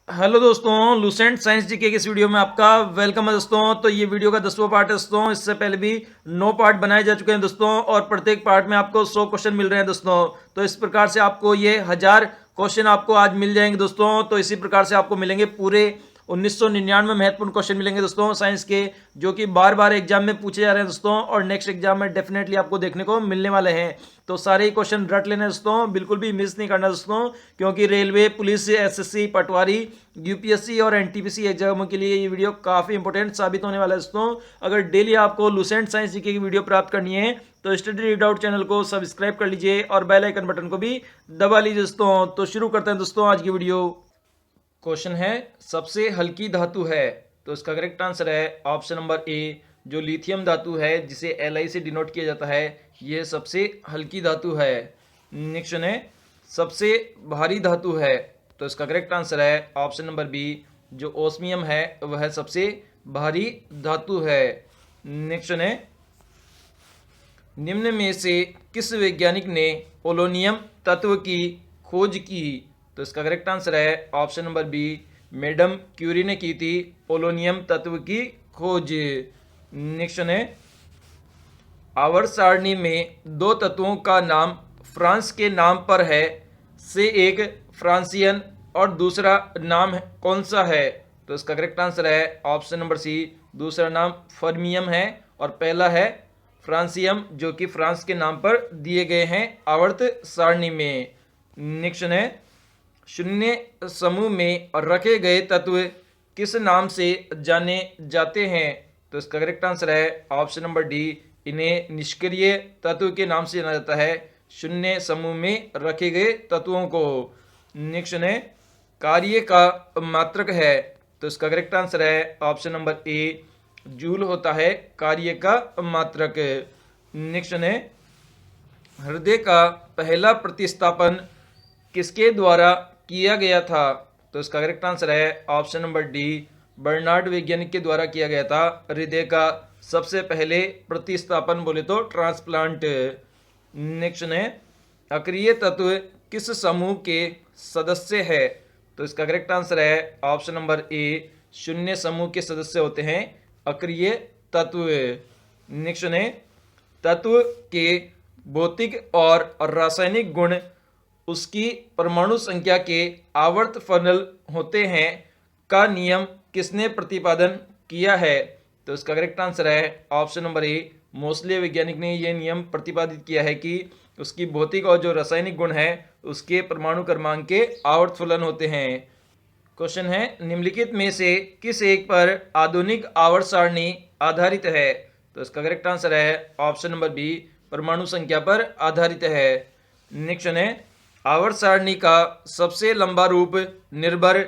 Hello दोस्तों, Lucent science GK की इस वीडियो में आपका वेलकम है दोस्तों। तो ये वीडियो का 10वां पार्ट है दोस्तों। इससे पहले भी 9 पार्ट बनाए जा चुके हैं दोस्तों और प्रत्येक पार्ट में आपको 100 क्वेश्चन मिल रहे हैं दोस्तों। तो इस प्रकार से आपको ये 1000 क्वेश्चन आपको आज मिल जाएंगे दोस्तों। तो इसी प्रकार से आपको मिलेंगे पूरे 1999 महत्वपूर्ण क्वेश्चन मिलेंगे दोस्तों साइंस के, जो कि बार बार एग्जाम में पूछे जा रहे हैं दोस्तों और नेक्स्ट एग्जाम में डेफिनेटली आपको देखने को मिलने वाले हैं। तो सारे ही क्वेश्चन रट लेने दोस्तों, बिल्कुल भी मिस नहीं करना दोस्तों, क्योंकि रेलवे, पुलिस, एसएससी, पटवारी, यूपीएससी और एनटीपीसी एग्जामों के लिए ये वीडियो काफी इंपॉर्टेंट साबित होने वाला है दोस्तों। अगर डेली आपको लूसेंट साइंस जीके की वीडियो प्राप्त करनी है तो स्टडी रीड आउट चैनल को सब्सक्राइब कर लीजिए और बेल आइकन बटन को भी दबा लीजिए दोस्तों। तो शुरू करते हैं दोस्तों आज की वीडियो। क्वेश्चन है, सबसे हल्की धातु है? तो इसका करेक्ट आंसर है ऑप्शन नंबर ए, जो लिथियम धातु है जिसे Li से डिनोट किया जाता है, यह सबसे हल्की धातु है। नेक्स्ट है, सबसे भारी धातु है? तो इसका करेक्ट आंसर है ऑप्शन नंबर बी, जो ओस्मियम है वह सबसे भारी धातु है। नेक्स्ट है, निम्न में से किस वैज्ञानिक ने पोलोनियम तत्व की खोज की? तो इसका करेक्ट आंसर है option number B, madam Curie ने की थी पोलोनियम तत्व की खोज। नेक्स्ट है, आवर्त सारणी में दो तत्वों का नाम फ्रांस के नाम पर है से एक फ्रांसियन और दूसरा नाम कौन सा है? तो इसका करेक्ट आंसर है ऑप्शन नंबर सी, दूसरा नाम फर्मियम है और पहला है फ्रांसियम, जो कि फ्रांस के नाम पर दिए गए हैं आवर्त सारणी में। नेक्स्ट है, शून्य समूह में रखे गए तत्व किस नाम से जाने जाते हैं? तो इसका करेक्ट आंसर है ऑप्शन नंबर डी, इन्हें निष्क्रिय तत्व के नाम से जाना जाता है, शून्य समूह में रखे गए तत्वों को। नेक्स्ट है, कार्य का मात्रक है? तो इसका करेक्ट आंसर है ऑप्शन नंबर ए, जूल होता है कार्य का मात्रक। नेक्स्ट है, हृदय का पहला प्रतिस्थापन किसके द्वारा किया गया था? तो इसका करेक्ट आंसर है ऑप्शन नंबर डी, बर्नार्ड वैज्ञानिक के द्वारा किया गया था हृदय का सबसे पहले प्रतिस्थापन, बोले तो ट्रांसप्लांट। नेक्स्ट है, अक्रिय तत्व किस समूह के सदस्य है? तो इसका करेक्ट आंसर है ऑप्शन नंबर ए, शून्य समूह के सदस्य होते हैं अक्रिय तत्व। नेक्स्ट है, तत्व के भौतिक और रासायनिक गुण उसकी परमाणु संख्या के आवर्त फलन होते हैं का नियम किसने प्रतिपादन किया है? तो इसका करेक्ट आंसर है ऑप्शन नंबर ए, मोसले वैज्ञानिक ने यह नियम प्रतिपादित किया है कि उसकी भौतिक और जो रासायनिक गुण है उसके परमाणु क्रमांक के आवर्त फलन होते हैं। क्वेश्चन है, निम्नलिखित में से किस एक पर आधुनिक आवर्त सारणी आधारित है? तो इसका करेक्ट आंसर है ऑप्शन नंबर बी, परमाणु संख्या पर आधारित है। नेक्स्ट है, आवर्त सारणी का सबसे लंबा रूप निर्भर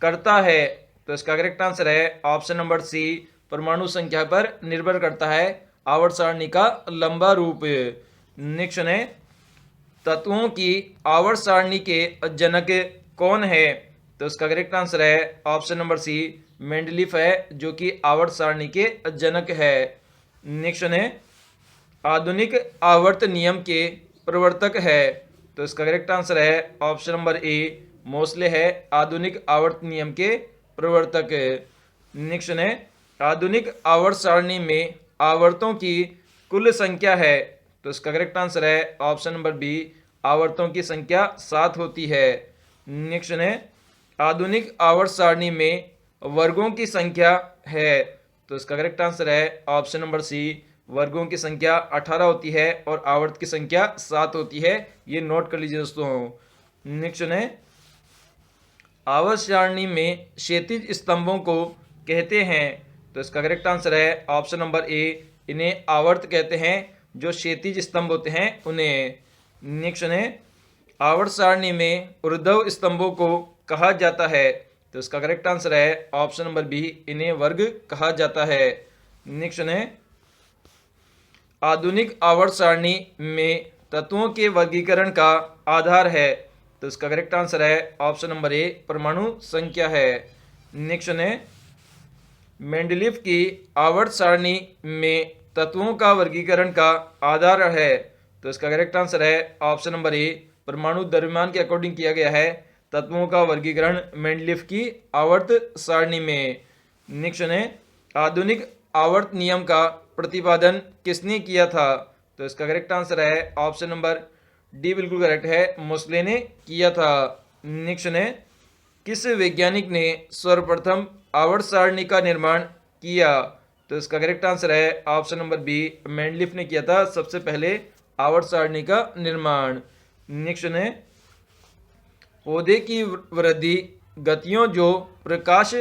करता है? तो इसका करेक्ट आंसर है ऑप्शन नंबर सी, परमाणु संख्या पर निर्भर करता है आवर्त सारणी का लंबा रूप। नेक्स्ट है, तत्वों की आवर्त सारणी के जनक कौन है? तो इसका करेक्ट आंसर है ऑप्शन नंबर सी, मेंडलीफ है, जो कि आवर्त सारणी के जनक है। नेक्स्ट है, आधुनिक आवर्त नियम के प्रवर्तक है? तो इसका करेक्ट आंसर है ऑप्शन नंबर ए, मोसले है आधुनिक आवर्त नियम के प्रवर्तक। नेक्स्ट है, आधुनिक आवर्त सारणी में आवर्तों की कुल संख्या है? तो इसका करेक्ट आंसर है ऑप्शन नंबर बी, आवर्तों की संख्या 7 होती है। नेक्स्ट है, आधुनिक आवर्त सारणी में वर्गों की संख्या है? तो इसका करेक्ट आंसर है ऑप्शन नंबर सी, वर्गों की संख्या 18 होती है और आवर्त की संख्या 7 होती है, ये नोट कर लीजिए दोस्तों। नेक्स्ट है, आवर्त सारणी में क्षैतिज स्तंभों को कहते हैं? तो इसका करेक्ट आंसर है ऑप्शन नंबर ए, इन्हें आवर्त कहते हैं, जो क्षैतिज स्तंभ होते हैं उन्हें। नेक्स्ट है, आवर्त सारणी में ऊर्ध्व स्तंभों को कहा जाता है? तो इसका करेक्ट आंसर है ऑप्शन नंबर बी, इन्हें वर्ग कहा जाता है। नेक्स्ट है, आधुनिक आवर्त सारणी में तत्वों के वर्गीकरण का आधार है? तो इसका करेक्ट आंसर है ऑप्शन नंबर ए, परमाणु संख्या है। नेक्स्ट है, मेंडलीफ की आवर्त सारणी में तत्वों का वर्गीकरण का आधार है? तो इसका करेक्ट आंसर है ऑप्शन नंबर ए, परमाणु द्रव्यमान के अकॉर्डिंग किया गया है। तत्वों का वर्गीकरण मेंडलीफ की आवर्त सारणी में। नेक्स्ट है आधुनिक आवर्त नियम का प्रतिपादन किसने किया था? तो इसका करेक्ट आंसर है ऑप्शन नंबर डी बिल्कुल करेक्ट है, मोस्ले ने किया था। नेक्स्ट है किस वैज्ञानिक ने सर्वप्रथम आवर्त सारणी का निर्माण किया? तो इसका करेक्ट आंसर है ऑप्शन नंबर बी, मेंडलीफ ने किया था सबसे पहले आवर्त सारणी का निर्माण। नेक्स्ट है पौधे की वृद्धि गतियों जो प्रकाश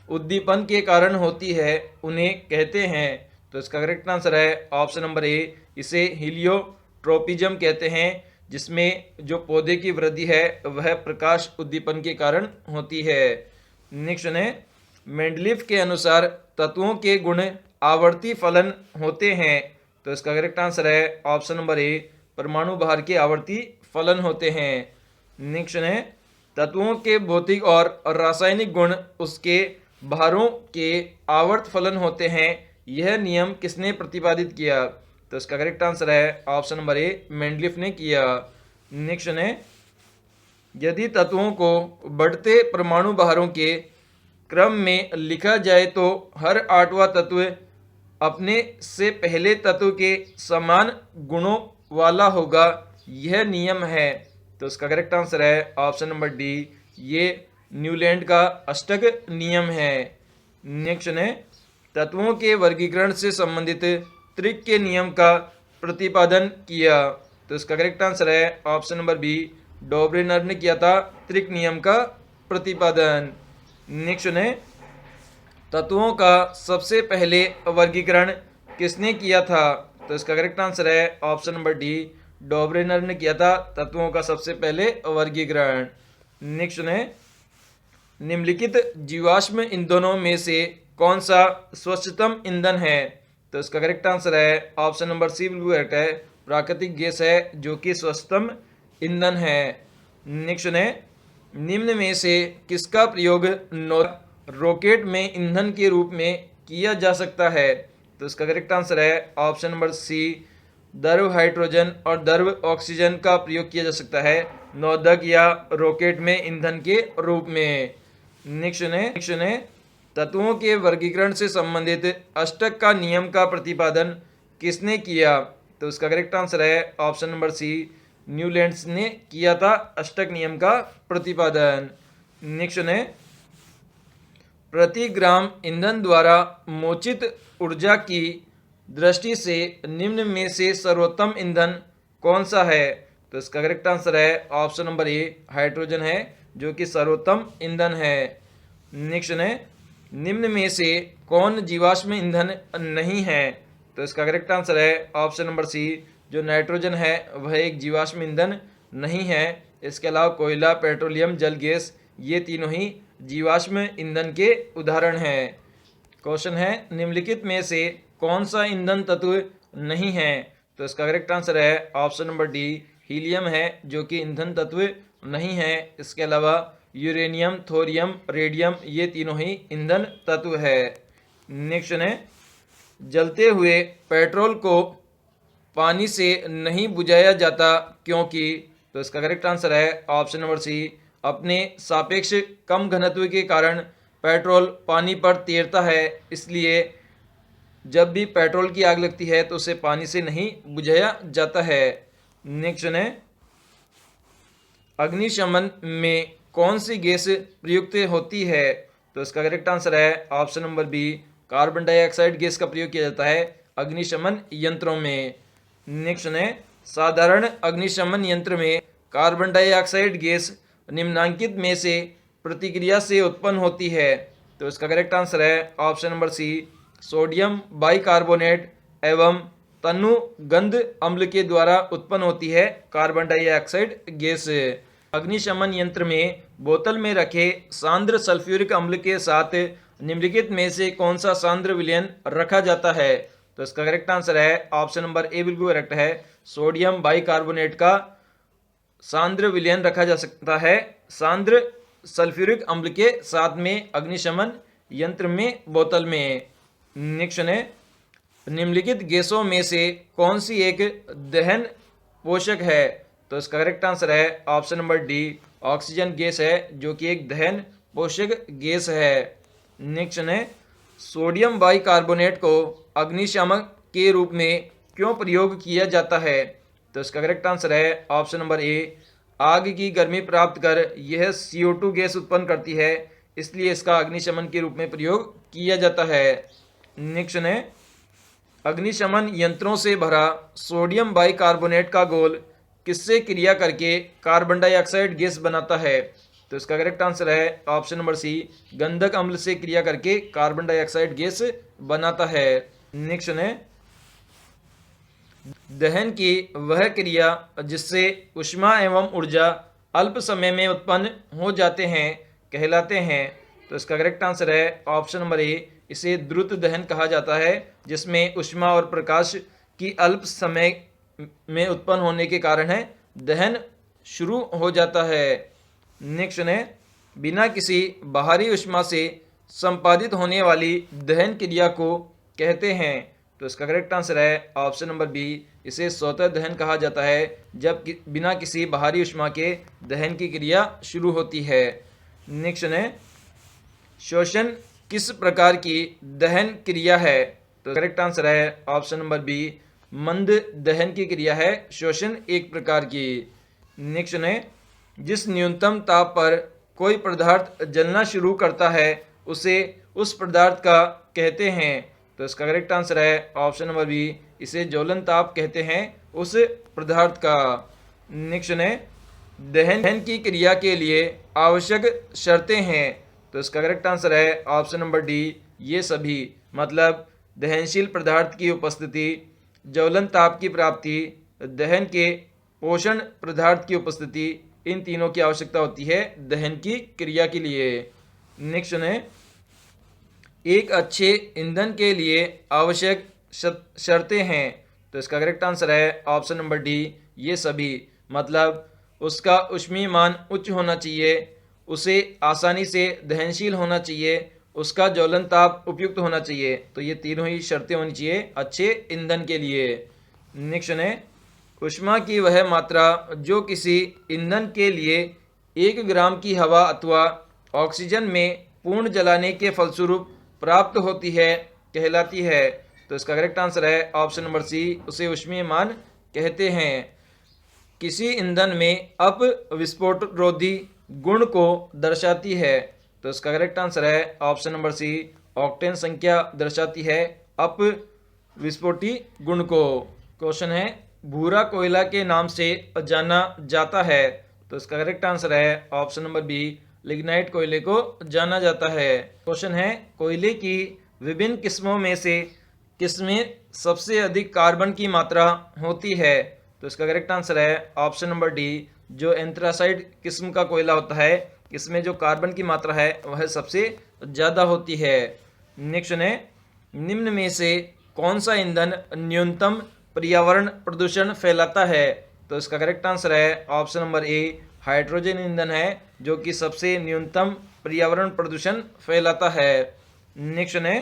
उद्दीपन के कारण होती है उन्हें कहते हैं। तो इसका करेक्ट आंसर है ऑप्शन नंबर ए, इसे हीलियोट्रोपिज्म कहते हैं, जिसमें जो पौधे की वृद्धि है वह प्रकाश उद्दीपन के कारण होती है। नेक्स्ट है मेंडलीफ के अनुसार तत्वों के गुण आवर्ती फलन होते हैं। तो इसका करेक्ट आंसर है ऑप्शन नंबर ए, परमाणु भार के आवर्ती फलन होते हैं। नेक्स्ट है तत्वों के भौतिक और रासायनिक गुण उसके भारों के आवर्त फलन होते हैं, यह नियम किसने प्रतिपादित किया? तो इसका करेक्ट आंसर है ऑप्शन नंबर ए, मेंडलीफ ने किया। नेक्स्ट है यदि तत्वों को बढ़ते परमाणु भारों के क्रम में लिखा जाए तो हर आठवां तत्व अपने से पहले तत्व के समान गुणों वाला होगा, यह नियम है। तो इसका करेक्ट आंसर है ऑप्शन नंबर डी, ये न्यूलैंड का अष्टक नियम है। नेक्स्ट है तत्वों के वर्गीकरण से संबंधित त्रिक के नियम का प्रतिपादन किया। तो इसका करेक्ट आंसर है ऑप्शन नंबर बी, डॉबरेनर ने किया था त्रिक नियम का प्रतिपादन। नेक्स्ट है तत्वों का सबसे पहले वर्गीकरण किसने किया था? तो इसका करेक्ट आंसर है ऑप्शन नंबर डी, डॉबरेनर ने किया था तत्वों का सबसे पहले वर्गीकरण। नेक्स्ट है निम्नलिखित जीवाश्म ईंधनों में से कौन सा स्वच्छतम ईंधन है? तो इसका करेक्ट आंसर है ऑप्शन नंबर सी बिल्कुल करेक्ट है, प्राकृतिक गैस है जो कि स्वच्छतम ईंधन है। नेक्स्ट है निम्न में से किसका प्रयोग रॉकेट में ईंधन के रूप में किया जा सकता है? तो इसका करेक्ट आंसर है ऑप्शन नंबर सी, द्रव हाइड्रोजन और द्रव ऑक्सीजन का प्रयोग किया जा सकता है नौदक या रॉकेट में ईंधन के रूप में। नेक्स्ट है तत्वों के वर्गीकरण से संबंधित अष्टक का नियम का प्रतिपादन किसने किया? तो इसका करेक्ट आंसर है ऑप्शन नंबर सी, न्यूलैंड्स ने किया था अष्टक नियम का प्रतिपादन। नेक्स्ट है प्रति ग्राम ईंधन द्वारा मोचित ऊर्जा की दृष्टि से निम्न में से सर्वोत्तम ईंधन कौन सा है? तो इसका करेक्ट आंसर है ऑप्शन नंबर ए, हाइड्रोजन है जो कि सर्वोत्तम ईंधन है। नेक्स्ट है निम्न में से कौन जीवाश्म ईंधन नहीं है? तो इसका करेक्ट आंसर है ऑप्शन नंबर सी, जो नाइट्रोजन है वह एक जीवाश्म ईंधन नहीं है। इसके अलावा कोयला, पेट्रोलियम, जल गैस ये तीनों ही जीवाश्म ईंधन के उदाहरण हैं। क्वेश्चन है निम्नलिखित में से कौन सा ईंधन तत्व नहीं है? तो इसका करेक्ट आंसर है ऑप्शन नंबर डी, हीलियम है जो कि ईंधन तत्व नहीं है। इसके अलावा यूरेनियम, थोरियम, रेडियम ये तीनों ही ईंधन तत्व है। नेक्स्ट है जलते हुए पेट्रोल को पानी से नहीं बुझाया जाता क्योंकि? तो इसका करेक्ट आंसर है ऑप्शन नंबर सी, अपने सापेक्ष कम घनत्व के कारण पेट्रोल पानी पर तैरता है, इसलिए जब भी पेट्रोल की आग लगती है तो उसे पानी से नहीं बुझाया जाता है। नेक्स्ट है अग्निशमन में कौन सी गैस प्रयुक्त होती है? तो इसका करेक्ट आंसर है option number B, carbon dioxide gas का प्रयोग किया जाता है अग्निशमन यंत्रों में। नेक्स्ट है साधारण अग्निशमन यंत्र में कार्बन डाइऑक्साइड गैस निम्नांकित में से प्रतिक्रिया से उत्पन्न होती है। तो इसका करेक्ट आंसर है option number C, sodium bicarbonate एवं तनुगंध अम्ल के द्वारा उत्पन्न होती है कार्बन डाइऑक्साइड गैस। अग्निशमन यंत्र में बोतल में रखे सांद्र सल्फ्यूरिक अम्ल के साथ निम्नलिखित में से कौन सा सांद्र विलयन रखा जाता है? तो इसका करेक्ट आंसर है ऑप्शन नंबर ए बिल्कुल करेक्ट है, सोडियम बाइकार्बोनेट का सांद्र विलयन रखा जा सकता है सांद्र सल्फ्यूरिक अम्ल के साथ में अग्निशमन यंत्र में बोतल में। नेक्स्ट है निम्नलिखित गैसों में से कौन सी एक दहन पोषक है? तो इसका करेक्ट आंसर है option number D, oxygen gas है जो कि एक दहन पोषक गैस है। नेक्स्ट है सोडियम बाइकार्बोनेट को अग्निशामक के रूप में क्यों प्रयोग किया जाता है? तो इसका करेक्ट आंसर है ऑप्शन नंबर ए, आग की गर्मी प्राप्त कर यह CO2 गैस उत्पन्न करती है, इसलिए इसका अग्निशमन के रूप में प्रयोग किया जाता है। नेक्स्ट है अग्निशमन यंत्रों से भरा सोडियम बाइकार्बोनेट का घोल किससे क्रिया करके कार्बन डाइऑक्साइड गैस बनाता है? तो इसका करेक्ट आंसर है ऑप्शन नंबर सी, गंधक अम्ल से क्रिया करके कार्बन डाइऑक्साइड गैस बनाता है। नेक्स्ट है दहन की वह क्रिया जिससे ऊष्मा एवं ऊर्जा अल्प समय में उत्पन्न हो जाते हैं कहलाते हैं। तो इसका करेक्ट आंसर है ऑप्शन नंबर ए, इसे द्रुत दहन कहा जाता है, जिसमें ऊष्मा और प्रकाश की अल्प समय में उत्पन्न होने के कारण है दहन शुरू हो जाता है। नेक्स्ट है बिना किसी बाहरी ऊष्मा से संपादित होने वाली दहन क्रिया को कहते हैं। तो इसका करेक्ट आंसर है ऑप्शन नंबर बी, इसे स्वतः दहन कहा जाता है जब बिना किसी बाहरी ऊष्मा के दहन की क्रिया शुरू होती है। नेक्स्ट है शोषण किस प्रकार की दहन क्रिया है? तो करेक्ट आंसर है ऑप्शन नंबर बी, मंद दहन की क्रिया है शोषण एक प्रकार की। नेक्स्ट है जिस न्यूनतम ताप पर कोई पदार्थ जलना शुरू करता है उसे उस पदार्थ का कहते हैं। तो इसका करेक्ट आंसर है ऑप्शन नंबर बी, इसे ज्वलन ताप कहते हैं उस पदार्थ का। नेक्स्ट है दहन की क्रिया के लिए आवश्यक शर्तें हैं। तो इसका करेक्ट आंसर है ऑप्शन नंबर डी, ये सभी, मतलब दहनशील पदार्थ की उपस्थिति, ज्वलन ताप की प्राप्ति, दहन के पोषण पदार्थ की उपस्थिति, इन तीनों की आवश्यकता होती है दहन की क्रिया के लिए। नेक्स्ट है एक अच्छे ईंधन के लिए आवश्यक शर्तें हैं। तो इसका करेक्ट आंसर है ऑप्शन नंबर डी, ये सभी, मतलब उसका ऊष्मीय मान उच्च होना चाहिए, उसे आसानी से दहनशील होना चाहिए, उसका ज्वलन ताप उपयुक्त होना चाहिए। तो ये तीनों ही शर्तें होनी चाहिए अच्छे ईंधन के लिए। नेक्स्ट है ऊष्मा की वह मात्रा जो किसी ईंधन के लिए 1 ग्राम की हवा अथवा ऑक्सीजन में पूर्ण जलाने के फलस्वरूप प्राप्त होती है कहलाती है। तो इसका करेक्ट आंसर है ऑप्शन नंबर सी, उसे ऊष्मीय मान कहते हैं। किसी ईंधन में अपविस्फोटरोधी गुण को दर्शाती है। तो इसका करेक्ट आंसर है ऑप्शन नंबर सी, ऑक्टेन संख्या दर्शाती है अपविस्फोटी गुण को। क्वेश्चन है भूरा कोयला के नाम से जाना जाता है। तो इसका करेक्ट आंसर है ऑप्शन नंबर बी, लिग्नाइट कोयले को जाना जाता है। क्वेश्चन है कोयले की विभिन्न किस्मों में से किसमें सबसे अधिक कार्बन की मात्रा होती है? तो इसका करेक्ट आंसर है ऑप्शन नंबर डी, जो एंथ्रासाइड किस्म का कोयला होता है इसमें जो कार्बन की मात्रा है वह सबसे ज़्यादा होती है। नेक्स्ट है निम्न में से कौन सा ईंधन न्यूनतम पर्यावरण प्रदूषण फैलाता है? तो इसका करेक्ट आंसर है ऑप्शन नंबर ए, हाइड्रोजन ईंधन है जो कि सबसे न्यूनतम पर्यावरण प्रदूषण फैलाता है। नेक्स्ट है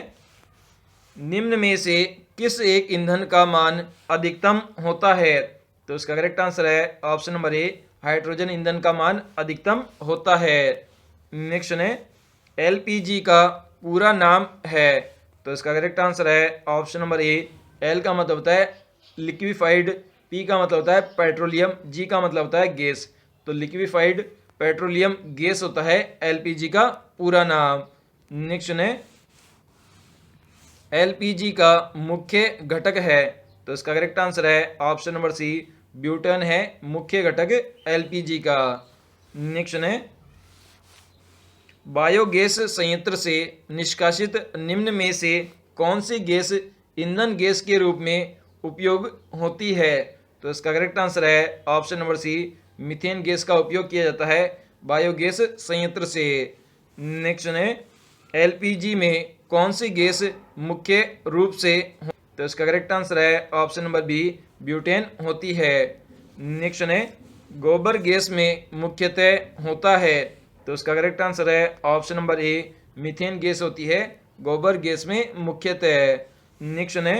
निम्न में से किस एक ईंधन का मान अधिकतम होता है? तो इसका करेक्ट आंसर है ऑप्शन नंबर ए, हाइड्रोजन ईंधन का मान अधिकतम होता है। नेक्स्ट है LPG का पूरा नाम है। तो इसका करेक्ट आंसर है ऑप्शन नंबर ए, L का मतलब होता है लिक्विफाइड, P का मतलब होता है पेट्रोलियम, G का मतलब होता है गैस। तो लिक्विफाइड पेट्रोलियम गैस होता है LPG का पूरा नाम। नेक्स्ट है LPG का मुख्य घटक है। तो इसका करेक्ट आंसर है ऑप्शन नंबर सी, ब्यूटेन है मुख्य घटक LPG का। नेक्स्ट है बायोगैस संयंत्र से निष्कासित निम्न में से कौन सी गैस ईंधन गैस के रूप में उपयोग होती है? तो इसका करेक्ट आंसर है option number C, methane gas का उपयोग किया जाता है बायोगैस संयंत्र से। नेक्स्ट है LPG में कौन सी गैस मुख्य रूप से, तो इसका करेक्ट आंसर है ऑप्शन नंबर बी, ब्यूटेन होती है। नेक्स्ट है गोबर गैस में मुख्यतः होता है। तो इसका करेक्ट आंसर है option number A, methane gas होती है गोबर गैस में मुख्यतः। नेक्स्ट है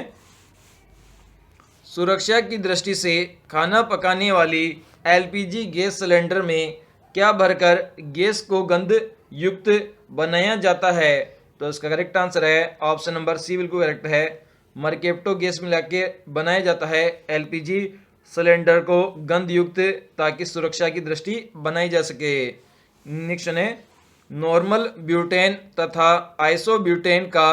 सुरक्षा की दृष्टि से खाना पकाने वाली एलपीजी गैस सिलेंडर में क्या भरकर गैस को गंध युक्त बनाया जाता है? तो इसका करेक्ट आंसर है ऑप्शन नंबर सी बिल्कुल करेक्ट है। मर्केप्टो गैस मिला के बनाया जाता है एलपीजी सिलेंडर को गंध युक्त, ताकि सुरक्षा की दृष्टि बनाई जा सके। नेक्स्ट है नॉर्मल ब्यूटेन तथा आइसोब्यूटेन का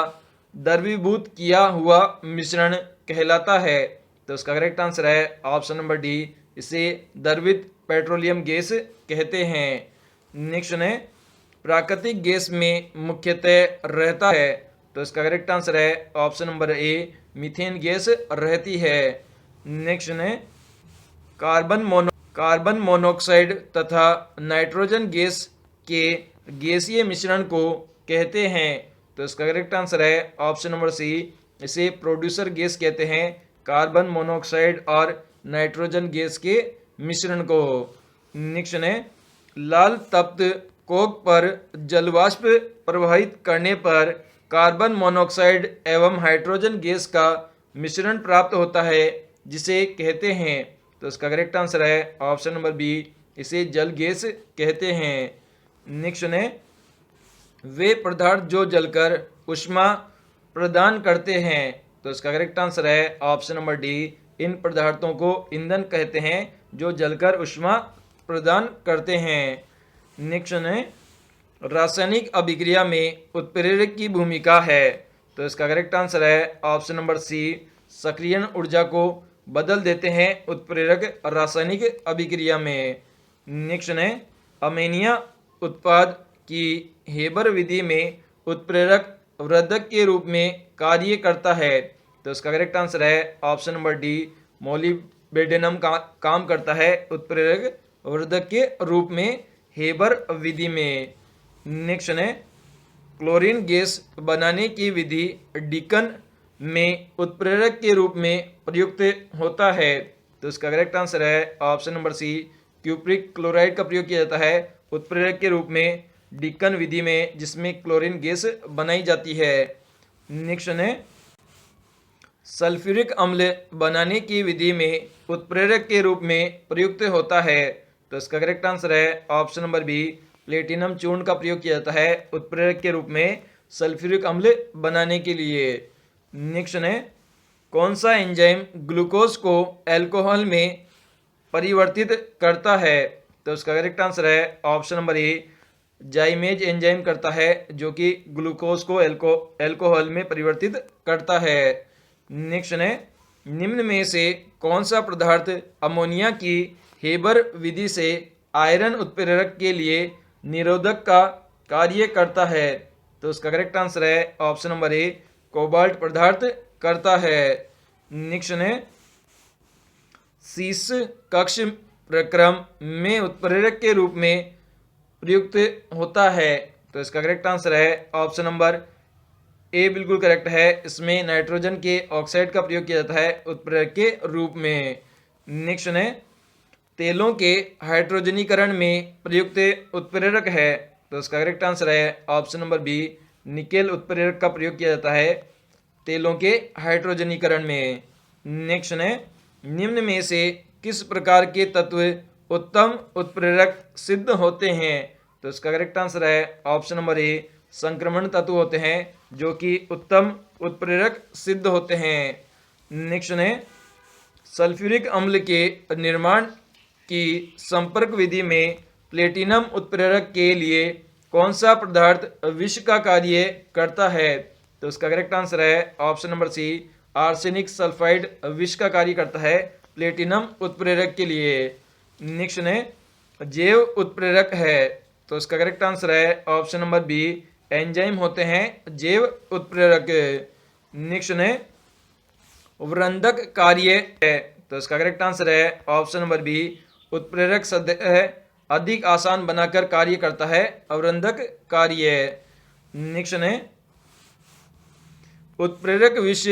द्रवीभूत किया हुआ मिश्रण कहलाता है। तो इसका करेक्ट आंसर है ऑप्शन नंबर डी, इसे द्रवित पेट्रोलियम गैस कहते हैं। नेक्स्ट है प्राकृतिक गैस में मुख्यतः रहता है। तो इसका करेक्ट आंसर है option number A, methane gas रहती है। नेक्स्ट है कार्बन मोनोऑक्साइड तथा नाइट्रोजन गैस के गैसीय मिश्रण को कहते हैं। तो इसका करेक्ट आंसर है ऑप्शन नंबर सी, इसे प्रोड्यूसर गैस कहते हैं, कार्बन मोनोऑक्साइड और नाइट्रोजन गैस के मिश्रण को। नेक्स्ट है लाल तप्त कोक पर जलवाष्प प्रवाहित करने पर कार्बन मोनोऑक्साइड एवं हाइड्रोजन गैस का मिश्रण प्राप्त होता है, जिसे कहते हैं। तो इसका करेक्ट आंसर है ऑप्शन नंबर बी, इसे जल गैस कहते हैं। नेक्स्ट है वे पदार्थ जो जलकर ऊष्मा प्रदान करते हैं। तो इसका करेक्ट आंसर है ऑप्शन नंबर डी, इन पदार्थों को ईंधन कहते हैं जो जलकर ऊष्मा प्रदान करते हैं। नेक्स्ट है रासायनिक अभिक्रिया में उत्प्रेरक की भूमिका है। तो इसका करेक्ट आंसर है ऑप्शन नंबर सी, सक्रियण ऊर्जा को बदल देते हैं उत्प्रेरक रासायनिक अभिक्रिया में। नेक्स्ट है अमोनिया उत्पाद की हेबर विधि में उत्प्रेरक वर्धक के रूप में कार्य करता है। तो इसका करेक्ट आंसर है ऑप्शन नंबर डी, मोलिब्डेनम का काम करता है उत्प्रेरक वर्धक के रूप में हेबर विधि में। नेक्स्ट है क्लोरीन गैस बनाने की विधि डिकन में उत्प्रेरक के रूप में प्रयुक्त होता है। तो इसका करेक्ट आंसर है option number C, cupric chloride का प्रयोग किया जाता है उत्प्रेरक के रूप में डिकन विधि में, जिसमें क्लोरीन गैस बनाई जाती है। नेक्स्ट है सल्फ्यूरिक अम्ल बनाने की विधि में उत्प्रेरक के रूप में प्रयुक्त होता है। तो इसका करेक्ट आंसर है ऑप्शन नंबर बी, प्लेटिनम चूर्ण का प्रयोग किया जाता है उत्प्रेरक के रूप में सल्फ्यूरिक अम्ल बनाने के लिए। नेक्स्ट है कौन सा एंजाइम ग्लूकोज को अल्कोहल में परिवर्तित करता है? तो इसका करेक्ट आंसर है ऑप्शन नंबर ए, जाइमेज एंजाइम करता है, जो कि ग्लूकोज को अल्कोहल में परिवर्तित करता है। नेक्स्ट है निम्न में से कौन सा पदार्थ अमोनिया की हेबर विधि से आयरन उत्प्रेरक के लिए निरोधक का कार्य करता है? तो इसका करेक्ट आंसर है ऑप्शन नंबर ए, कोबाल्ट पदार्थ करता है। नेक्स्ट है शीर्ष कक्ष प्रक्रम में उत्प्रेरक के रूप में प्रयुक्त होता है। तो इसका करेक्ट आंसर है ऑप्शन नंबर ए बिल्कुल करेक्ट है, इसमें नाइट्रोजन के ऑक्साइड का प्रयोग किया जाता है उत्प्रेरक के रूप में। नेक्स्ट है तेलों के हाइड्रोजनीकरण में प्रयुक्त उत्प्रेरक है। तो इसका करेक्ट आंसर है ऑप्शन नंबर बी, निकेल उत्प्रेरक का प्रयोग किया जाता है तेलों के हाइड्रोजनीकरण में। नेक्स्ट है निम्न में से किस प्रकार के तत्व उत्तम उत्प्रेरक सिद्ध होते हैं? तो इसका करेक्ट आंसर है ऑप्शन नंबर ए, संक्रमण तत्व होते हैं जो कि उत्तम उत्प्रेरक सिद्ध होते हैं। नेक्स्ट है सल्फ्यूरिक अम्ल के निर्माण की संपर्क विधि में प्लेटिनम उत्प्रेरक के लिए कौन सा पदार्थ विष का कार्य करता है? तो इसका करेक्ट आंसर है option number C, arsenic sulphide विष का कार्य करता है प्लेटिनम उत्प्रेरक के लिए। नेक्स्ट है जैव उत्प्रेरक है। तो इसका करेक्ट आंसर है ऑप्शन नंबर बी, एंजाइम होते हैं जैव उत्प्रेरक। नेक्स्ट है वर्धक कार्य है। तो इसका करेक्ट आंसर है ऑप्शन नंबर बी, उत्प्रेरक सतह अधिक आसान बनाकर कार्य करता है अवरंधक कार्य। नेक्स्ट है उत्प्रेरक विष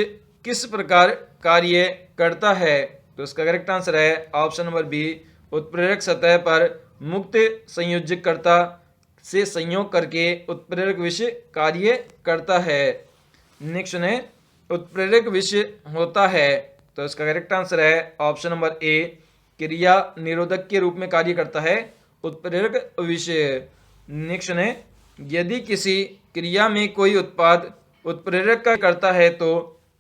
किस प्रकार कार्य करता है? तो इसका करेक्ट आंसर है ऑप्शन नंबर बी, उत्प्रेरक सतह पर मुक्त संयोजकर्ता से संयोग करके उत्प्रेरक विष कार्य करता है। नेक्स्ट है उत्प्रेरक विष होता है। तो इसका करेक्ट आंसर है ऑप्शन नंबर ए, क्रिया निरोधक के रूप में कार्य करता है? उत्प्रेरक विषय। नेक्स्ट है, यदि किसी क्रिया में कोई उत्पाद उत्प्रेरक का करता है तो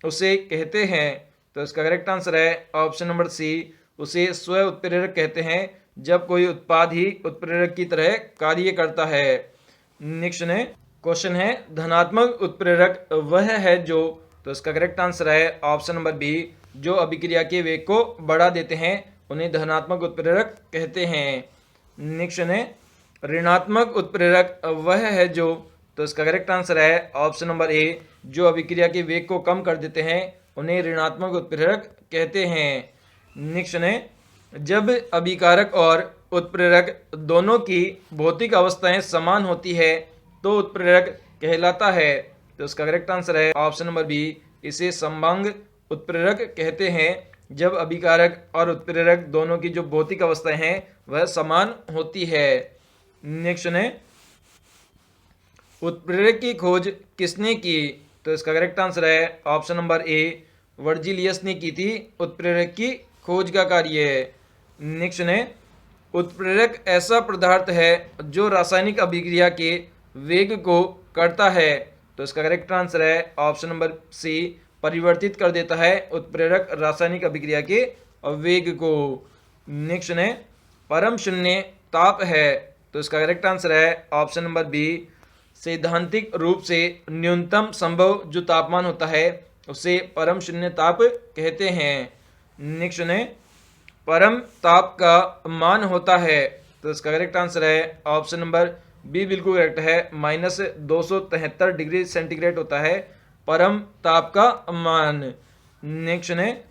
उसे कहते हैं? तो इसका करेक्ट आंसर है ऑप्शन नंबर सी, उसे स्व उत्प्रेरक कहते हैं जब कोई उत्पाद ही उत्प्रेरक की तरह कार्य करता है। नेक्स्ट है, क्वेश्चन है, धनात्मक उत्प्रेरक वह है जो, तो इसका करेक्ट आंसर है ऑप्शन नंबर बी, जो अभिक्रिया के वेग को बढ़ा देते हैं उन्हें धनात्मक उत्प्रेरक कहते हैं। नेक्स्ट है, ऋणात्मक उत्प्रेरक वह है जो, तो इसका करेक्ट आंसर है ऑप्शन नंबर ए, जो अभिक्रिया के वेग को कम कर देते हैं उन्हें ऋणात्मक उत्प्रेरक कहते हैं। नेक्स्ट है, जब अभिकारक और उत्प्रेरक दोनों की भौतिक अवस्थाएं समान होती है तो उत्प्रेरक कहलाता है? तो इसका करेक्ट आंसर है ऑप्शन नंबर बी, इसे समभंग उत्प्रेरक कहते हैं जब अभिकारक और उत्प्रेरक दोनों की जो भौतिक अवस्थाएं हैं वह समान होती है। नेक्स्ट है, उत्प्रेरक की खोज किसने की? तो इसका करेक्ट आंसर है ऑप्शन नंबर ए, वर्जिलियस ने की थी उत्प्रेरक की खोज का कार्य। नेक्स्ट है, उत्प्रेरक ऐसा पदार्थ है जो रासायनिक अभिक्रिया के वेग को करता है? तो इसका करेक्ट आंसर है ऑप्शन नंबर सी, परिवर्तित कर देता है उत्प्रेरक रासायनिक अभिक्रिया के वेग को। नेक्स्ट है, परम शून्य ताप है? तो इसका करेक्ट आंसर है ऑप्शन नंबर बी, सैद्धांतिक रूप से न्यूनतम संभव जो तापमान होता है उसे परम शून्य ताप कहते हैं। नेक्स्ट है, परम ताप का मान होता है? तो इसका करेक्ट आंसर है ऑप्शन नंबर बी, बिल्कुल करेक्ट है, -273 डिग्री सेंटीग्रेड होता है परम ताप का मान। नेक्स्ट है,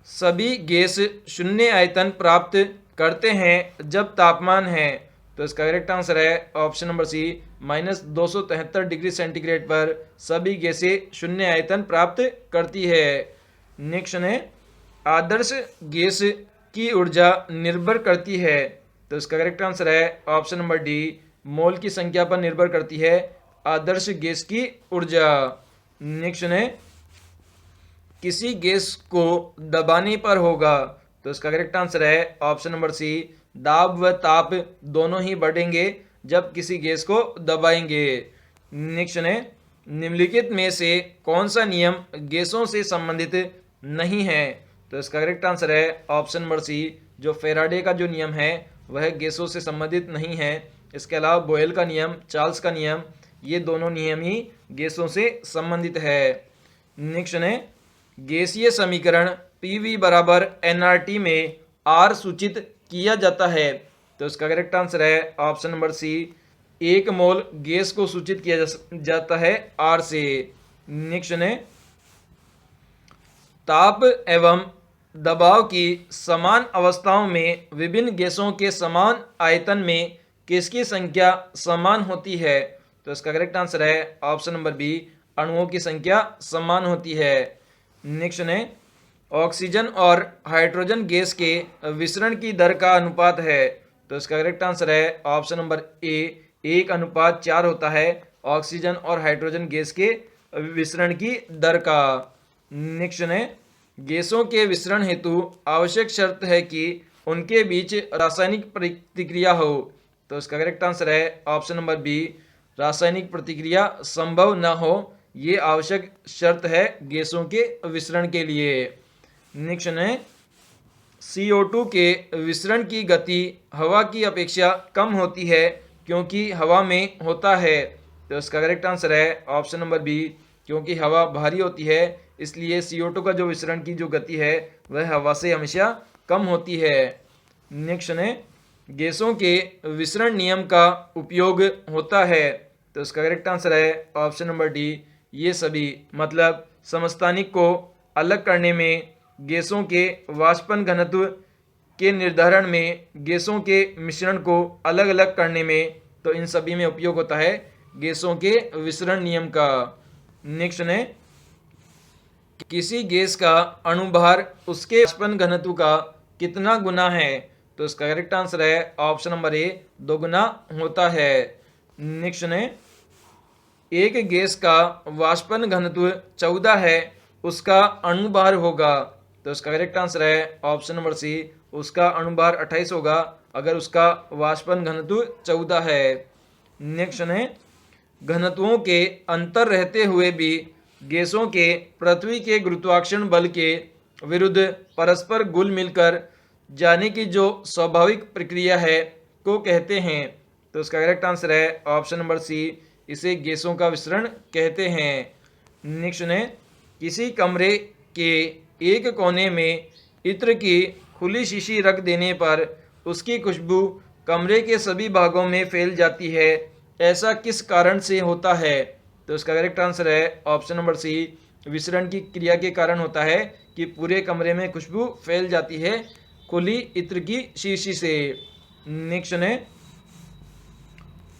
सभी गैस शून्य आयतन प्राप्त करते हैं जब तापमान है? तो इसका करेक्ट आंसर है option number C, -273 degree centigrade पर सभी गैसें शून्य आयतन प्राप्त करती है। नेक्स्ट है, आदर्श गैस की ऊर्जा निर्भर करती है? तो इसका करेक्ट आंसर है ऑप्शन नंबर डी, मोल की संख्या पर निर्भर करती है आदर्श गैस की ऊर्जा। नेक्स्ट है, किसी गैस को दबाने पर होगा? तो इसका करेक्ट आंसर है ऑप्शन नंबर सी, दाब व ताप दोनों ही बढ़ेंगे जब किसी गैस को दबाएंगे। नेक्स्ट है, निम्नलिखित में से कौन सा नियम गैसों से संबंधित नहीं है? तो इसका करेक्ट आंसर है ऑप्शन नंबर सी, जो फैराडे का जो नियम है वह गैसों से संबंधित नहीं है। इसके अलावा बोयल का नियम, चार्ल्स का नियम, ये दोनों नियम ही गैसों से संबंधित है। नेक्स्ट है, गैसीय समीकरण PV बराबर nRT में R सूचित किया जाता है? तो इसका करेक्ट आंसर है option number C, 1 mole gas को सूचित किया जाता है R से। नेक्स्ट है, ताप एवं दबाव की समान अवस्थाओं में विभिन्न गैसों के समान आयतन में किसकी संख्या समान होती है? तो इसका करेक्ट आंसर है ऑप्शन नंबर बी, अणुओं की संख्या समान होती है। नेक्स्ट है, ऑक्सीजन और हाइड्रोजन गैस के विसरण की दर का अनुपात है? तो इसका करेक्ट आंसर है ऑप्शन नंबर ए, 1:4 होता है ऑक्सीजन और हाइड्रोजन गैस के विसरण की दर का। नेक्स्ट है, गैसों के विसरण हेतु आवश्यक शर्त है कि उनके बीच रासायनिक प्रतिक्रिया हो? तो इसका करेक्ट आंसर है ऑप्शन नंबर बी, रासायनिक प्रतिक्रिया संभव न हो, ये आवश्यक शर्त है गैसों के विसरण के लिए। नेक्स्ट है, CO2 के विसरण की गति हवा की अपेक्षा कम होती है क्योंकि हवा में होता है? तो इसका करेक्ट आंसर है ऑप्शन नंबर बी, क्योंकि हवा भारी होती है इसलिए CO2 का जो विसरण की जो गति है वह हवा से हमेशा कम होती है। नेक्स्ट है, गैसों के विसरण नियम का उपयोग होता है? तो इसका करेक्ट आंसर है ऑप्शन नंबर डी, ये सभी मतलब समस्थानिक को अलग करने में, गैसों के वाष्पन घनत्व के निर्धारण में, गैसों के मिश्रण को अलग अलग करने में, तो इन सभी में उपयोग होता है गैसों के विसरण नियम का। नेक्स्ट है, किसी गैस का अणुभार उसके वाष्पन घनत्व का कितना गुना है? तो इसका करेक्ट आंसर है ऑप्शन नंबर ए, 2 गुना होता है। नेक्स्ट है, एक गैस का वाष्पन घनत्व 14 है, उसका अणुभार होगा? तो इसका करेक्ट आंसर है ऑप्शन नंबर सी, उसका अणुभार 28 होगा अगर उसका वाष्पन घनत्व 14 है। नेक्स्ट है, घनत्वों के अंतर रहते हुए भी गैसों के पृथ्वी के गुरुत्वाकर्षण बल के विरुद्ध परस्पर घुल मिलकर जाने की जो स्वाभाविक प्रक्रिया है को कहते हैं। तो इसका करेक्ट आंसर है ऑप्शन नंबर सी, इसे गैसों का विसरण कहते हैं। नेक्स्ट है, किसी कमरे के एक कोने में इत्र की खुली शीशी रख देने पर उसकी खुशबू कमरे के सभी भागों में फैल जाती है, ऐसा किस कारण से होता है? तो इसका करेक्ट आंसर है ऑप्शन नंबर सी, विसरण की क्रिया के कारण होता है कि पूरे कमरे में खुशबू फैल जाती है खुली इत्र की शीशी से। नेक्स्ट है,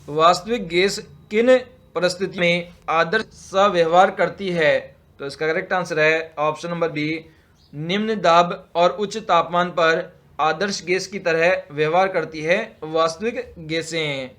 वास्तविक गैस किन परिस्थितियों में आदर्श सा व्यवहार करती है? तो इसका करेक्ट आंसर है ऑप्शन नंबर बी, निम्न दाब और उच्च तापमान पर आदर्श गैस की तरह व्यवहार करती है वास्तविक गैसें।